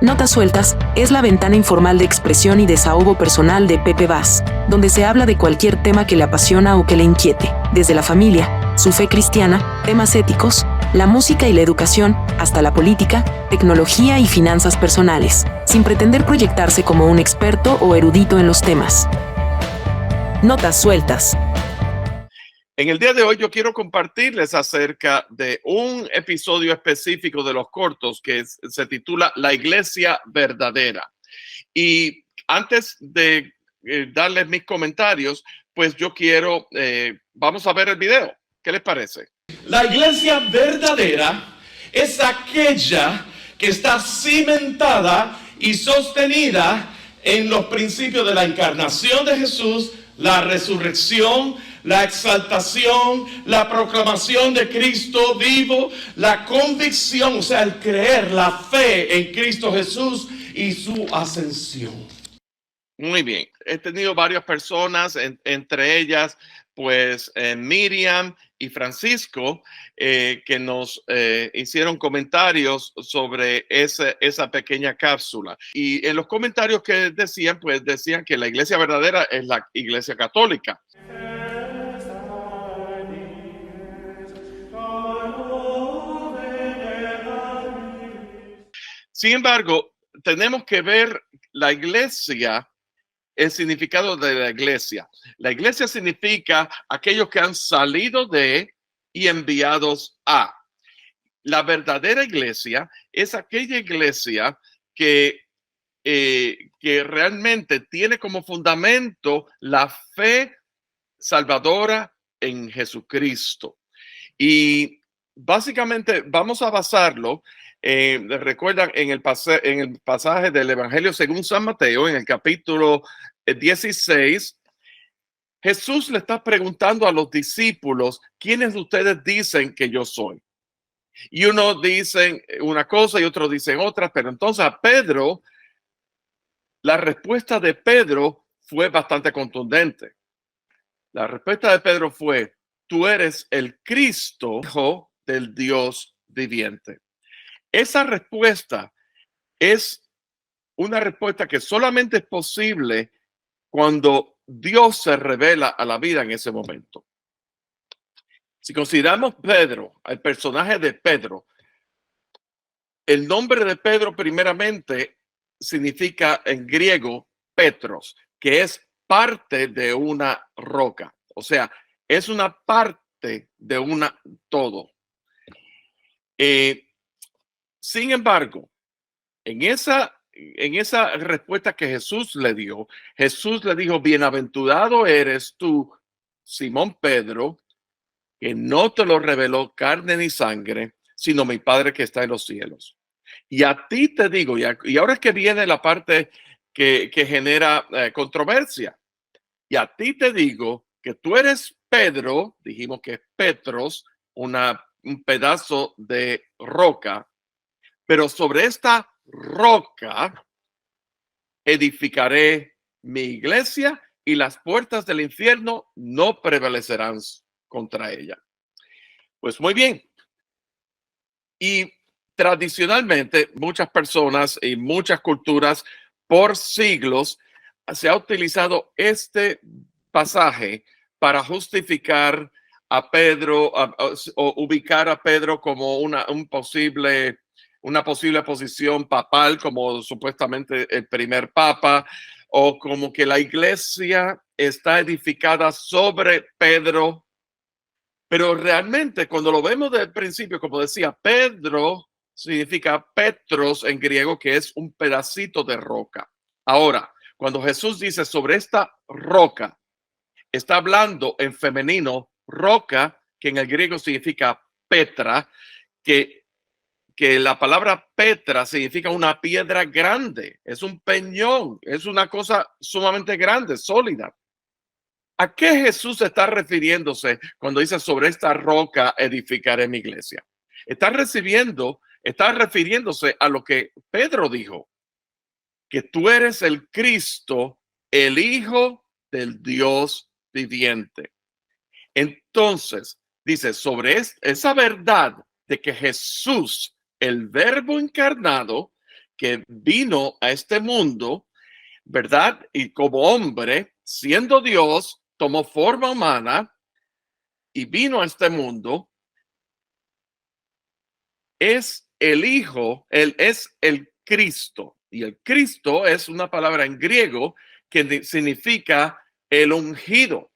Notas Sueltas es la ventana informal de expresión y desahogo personal de Pepe Vaz, donde se habla de cualquier tema que le apasiona o que le inquiete, desde la familia, su fe cristiana, temas éticos, la música y la educación, hasta la política, tecnología y finanzas personales, sin pretender proyectarse como un experto o erudito en los temas. Notas Sueltas. En el día de hoy yo quiero compartirles acerca de un episodio específico de los cortos que se titula La Iglesia Verdadera. Y antes de darles mis comentarios, pues yo quiero, vamos a ver el video. ¿Qué les parece? La iglesia verdadera es aquella que está cimentada y sostenida en los principios de la encarnación de Jesús, la resurrección, la exaltación, la proclamación de Cristo vivo, la convicción, o sea, el creer, la fe en Cristo Jesús y su ascensión. Muy bien, he tenido varias personas, entre ellas, pues Miriam y Francisco, que nos hicieron comentarios sobre esa pequeña cápsula. Y en los comentarios que decían, pues decían que la iglesia verdadera es la iglesia católica. Sin embargo, tenemos que ver la iglesia, el significado de la iglesia. La iglesia significa aquellos que han salido de y enviados a. La verdadera iglesia es aquella iglesia que realmente tiene como fundamento la fe salvadora en Jesucristo. Y básicamente vamos a basarlo, recuerdan en el pasaje del Evangelio según San Mateo, en el capítulo 16, Jesús le está preguntando a los discípulos, ¿quiénes de ustedes dicen que yo soy? Y uno dicen una cosa y otros dicen otra, pero entonces a Pedro, la respuesta de Pedro fue bastante contundente. La respuesta de Pedro fue, tú eres el Cristo, Hijo del Dios viviente. Esa respuesta es una respuesta que solamente es posible cuando Dios se revela a la vida en ese momento. Si consideramos Pedro, el personaje de Pedro, el nombre de Pedro primeramente significa en griego Petros, que es parte de una roca. O sea, es una parte de una todo. Sin embargo, en esa respuesta que Jesús le dio, Jesús le dijo, bienaventurado eres tú, Simón Pedro, que no te lo reveló carne ni sangre, sino mi Padre que está en los cielos. Y a ti te digo, y ahora es que viene la parte que genera controversia. Y a ti te digo que tú eres Pedro, dijimos que es Petros, un pedazo de roca, pero sobre esta roca edificaré mi iglesia y las puertas del infierno no prevalecerán contra ella. Pues muy bien. Y tradicionalmente muchas personas y muchas culturas por siglos se ha utilizado este pasaje para justificar a Pedro o ubicar a Pedro como una posible posición papal, como supuestamente el primer papa, o como que la iglesia está edificada sobre Pedro. Pero realmente cuando lo vemos desde el principio, como decía, Pedro significa Petros en griego, que es un pedacito de roca. Ahora, cuando Jesús dice sobre esta roca, está hablando en femenino roca, que en el griego significa Petra, que la palabra Petra significa una piedra grande, es un peñón, es una cosa sumamente grande, sólida. ¿A qué Jesús está refiriéndose cuando dice sobre esta roca edificaré mi iglesia? Está refiriéndose a lo que Pedro dijo, que tú eres el Cristo, el Hijo del Dios viviente. Entonces, dice sobre esa verdad de que Jesús, el Verbo encarnado, que vino a este mundo, ¿verdad? Y como hombre, siendo Dios, tomó forma humana y vino a este mundo, es el Hijo, él es el Cristo. Y el Cristo es una palabra en griego que significa el ungido.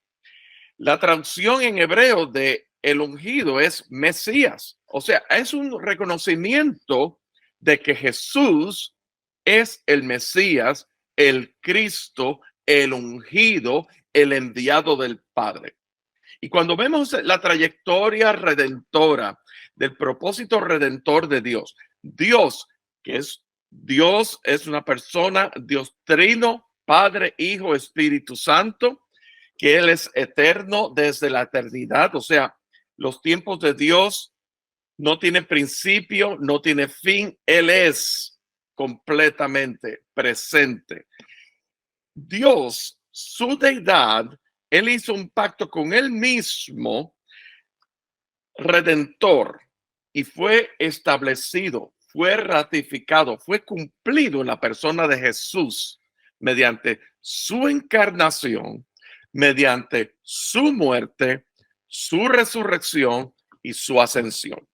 La traducción en hebreo de el ungido es Mesías. O sea, es un reconocimiento de que Jesús es el Mesías, el Cristo, el ungido, el enviado del Padre. Y cuando vemos la trayectoria redentora del propósito redentor de Dios, Dios, que es Dios, es una persona, Dios trino, Padre, Hijo, Espíritu Santo, que Él es eterno desde la eternidad. O sea, los tiempos de Dios no tienen principio, no tiene fin. Él es completamente presente. Dios, su deidad, Él hizo un pacto con Él mismo, redentor, y fue establecido, fue ratificado, fue cumplido en la persona de Jesús mediante su encarnación, mediante su muerte, su resurrección y su ascensión.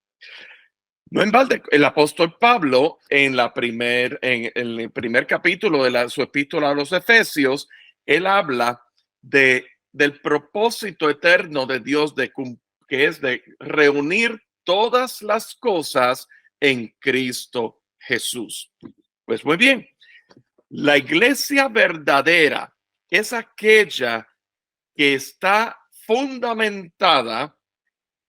No en balde, el apóstol Pablo en el primer capítulo de su epístola a los Efesios, él habla del propósito eterno de Dios que es de reunir todas las cosas en Cristo Jesús. Pues muy bien, la iglesia verdadera es aquella que está fundamentada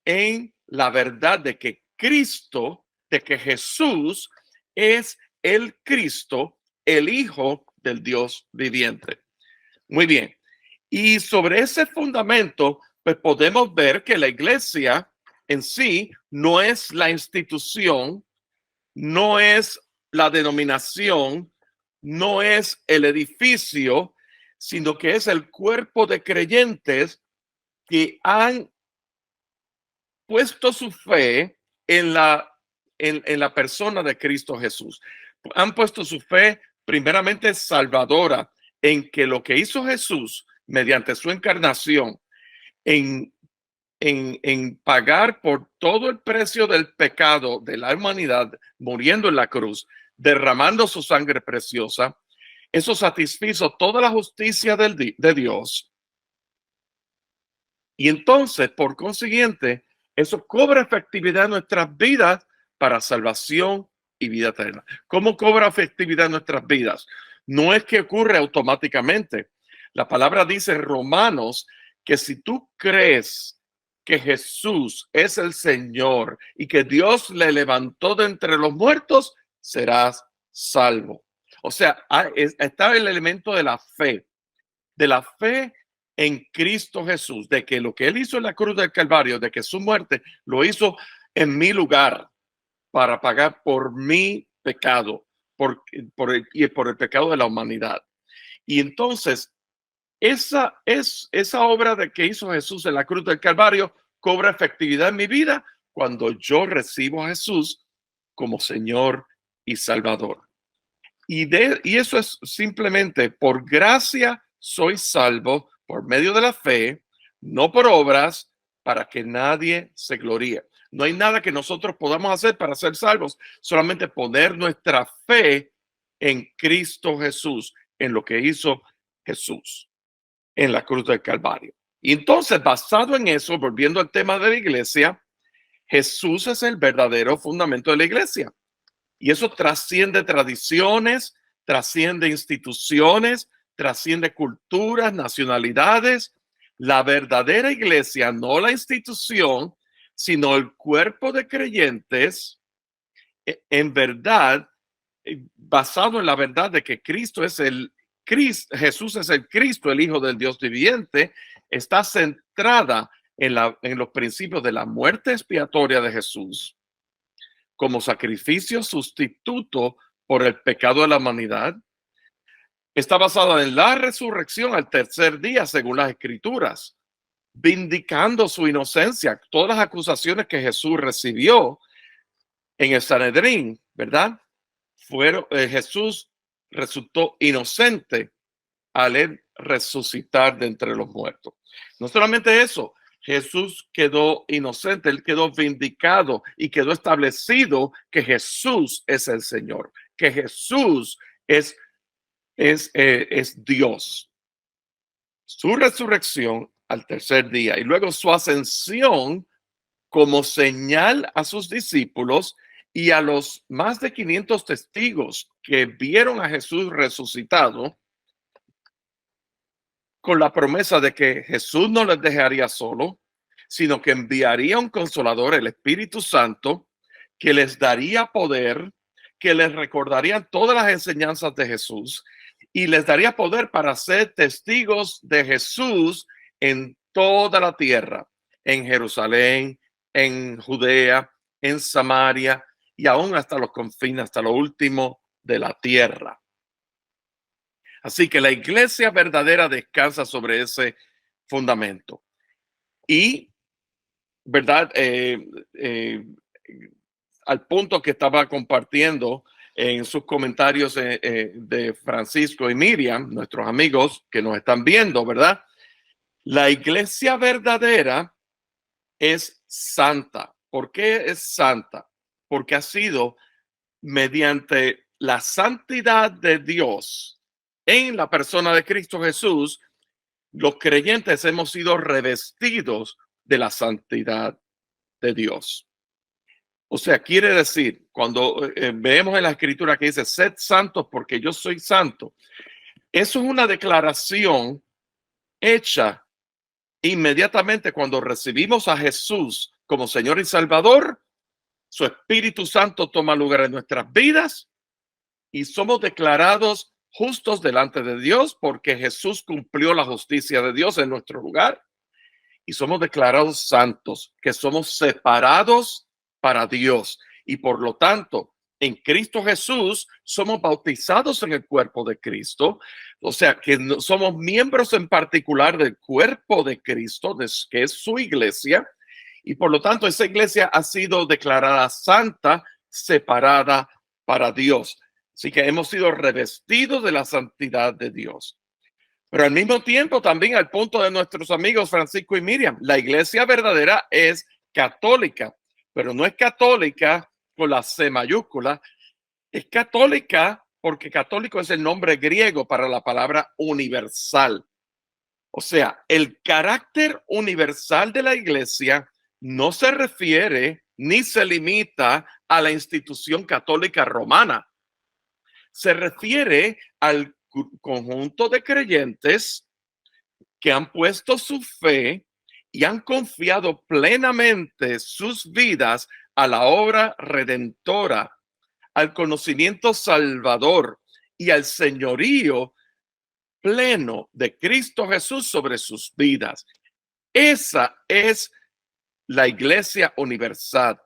en la verdad de que Cristo, de que Jesús es el Cristo, el Hijo del Dios viviente. Muy bien. Y sobre ese fundamento, pues podemos ver que la iglesia en sí no es la institución, no es la denominación, no es el edificio, sino que es el cuerpo de creyentes que han puesto su fe en la persona de Cristo Jesús. Han puesto su fe primeramente salvadora en que lo que hizo Jesús mediante su encarnación, en pagar por todo el precio del pecado de la humanidad, muriendo en la cruz, derramando su sangre preciosa, eso satisfizo toda la justicia de Dios. Y entonces, por consiguiente, eso cobra efectividad en nuestras vidas para salvación y vida eterna. ¿Cómo cobra efectividad en nuestras vidas? No es que ocurre automáticamente. La palabra dice en Romanos que si tú crees que Jesús es el Señor y que Dios le levantó de entre los muertos, serás salvo. O sea, está el elemento de la fe en Cristo Jesús, de que lo que Él hizo en la cruz del Calvario, de que su muerte lo hizo en mi lugar para pagar por mi pecado, por el pecado de la humanidad. Y entonces, esa obra de que hizo Jesús en la cruz del Calvario cobra efectividad en mi vida cuando yo recibo a Jesús como Señor y Salvador. Y eso es simplemente por gracia soy salvo por medio de la fe, no por obras, para que nadie se gloríe. No hay nada que nosotros podamos hacer para ser salvos, solamente poner nuestra fe en Cristo Jesús, en lo que hizo Jesús en la cruz del Calvario. Y entonces, basado en eso, volviendo al tema de la iglesia, Jesús es el verdadero fundamento de la iglesia. Y eso trasciende tradiciones, trasciende instituciones, trasciende culturas, nacionalidades. La verdadera iglesia, no la institución, sino el cuerpo de creyentes, en verdad, basado en la verdad de que Jesús es el Cristo, el Hijo del Dios viviente, está centrada en los principios de la muerte expiatoria de Jesús como sacrificio sustituto por el pecado de la humanidad. Está basada en la resurrección al tercer día, según las Escrituras, vindicando su inocencia. Todas las acusaciones que Jesús recibió en el Sanedrín, ¿verdad?, Jesús resultó inocente al él resucitar de entre los muertos. No solamente eso, Jesús quedó inocente, él quedó vindicado y quedó establecido que Jesús es el Señor, que Jesús es Dios. Su resurrección al tercer día y luego su ascensión como señal a sus discípulos y a los más de 500 testigos que vieron a Jesús resucitado, con la promesa de que Jesús no les dejaría solo, sino que enviaría un consolador, el Espíritu Santo, que les daría poder, que les recordaría todas las enseñanzas de Jesús y les daría poder para ser testigos de Jesús en toda la tierra, en Jerusalén, en Judea, en Samaria y aún hasta los confines, hasta lo último de la tierra. Así que la iglesia verdadera descansa sobre ese fundamento. Y, ¿verdad? Al punto que estaba compartiendo en sus comentarios de Francisco y Miriam, nuestros amigos que nos están viendo, ¿verdad? La iglesia verdadera es santa. ¿Por qué es santa? Porque ha sido mediante la santidad de Dios en la persona de Cristo Jesús, los creyentes hemos sido revestidos de la santidad de Dios. O sea, quiere decir, cuando vemos en la escritura que dice, sed santos porque yo soy santo, eso es una declaración hecha inmediatamente cuando recibimos a Jesús como Señor y Salvador. Su Espíritu Santo toma lugar en nuestras vidas y somos declarados justos delante de Dios porque Jesús cumplió la justicia de Dios en nuestro lugar, y somos declarados santos, que somos separados para Dios y por lo tanto en Cristo Jesús somos bautizados en el cuerpo de Cristo. O sea que somos miembros en particular del cuerpo de Cristo, que es su iglesia, y por lo tanto esa iglesia ha sido declarada santa, separada para Dios. Así que hemos sido revestidos de la santidad de Dios. Pero al mismo tiempo, también al punto de nuestros amigos Francisco y Miriam, la iglesia verdadera es católica, pero no es católica con la C mayúscula, es católica porque católico es el nombre griego para la palabra universal. O sea, el carácter universal de la iglesia no se refiere ni se limita a la institución católica romana. Se refiere al conjunto de creyentes que han puesto su fe y han confiado plenamente sus vidas a la obra redentora, al conocimiento salvador y al señorío pleno de Cristo Jesús sobre sus vidas. Esa es la iglesia universal.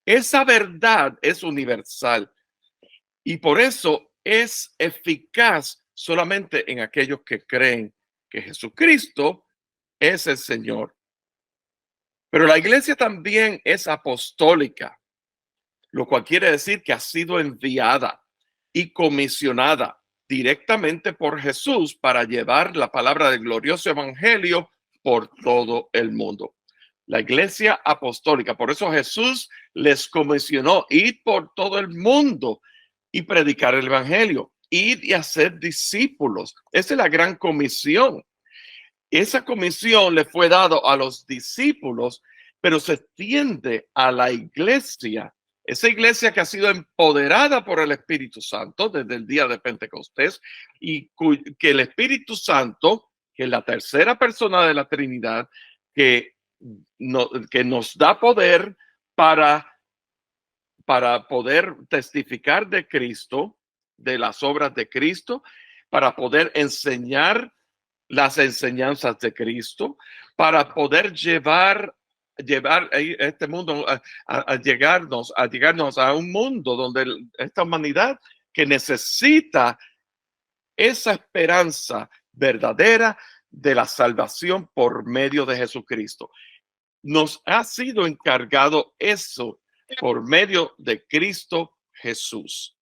Esa verdad es universal y por eso es eficaz solamente en aquellos que creen que Jesucristo es el Señor. Pero la iglesia también es apostólica, lo cual quiere decir que ha sido enviada y comisionada directamente por Jesús para llevar la palabra del glorioso evangelio por todo el mundo. La iglesia apostólica, por eso Jesús les comisionó ir por todo el mundo y predicar el evangelio, ir y hacer discípulos. Esa es la gran comisión. Esa comisión le fue dado a los discípulos, pero se extiende a la iglesia. Esa iglesia que ha sido empoderada por el Espíritu Santo desde el día de Pentecostés y que el Espíritu Santo, que es la tercera persona de la Trinidad, que nos da poder para poder testificar de Cristo, de las obras de Cristo, para poder enseñar las enseñanzas de Cristo, para poder llevar este mundo a llegarnos a un mundo donde esta humanidad que necesita esa esperanza verdadera de la salvación por medio de Jesucristo. Nos ha sido encargado eso por medio de Cristo Jesús.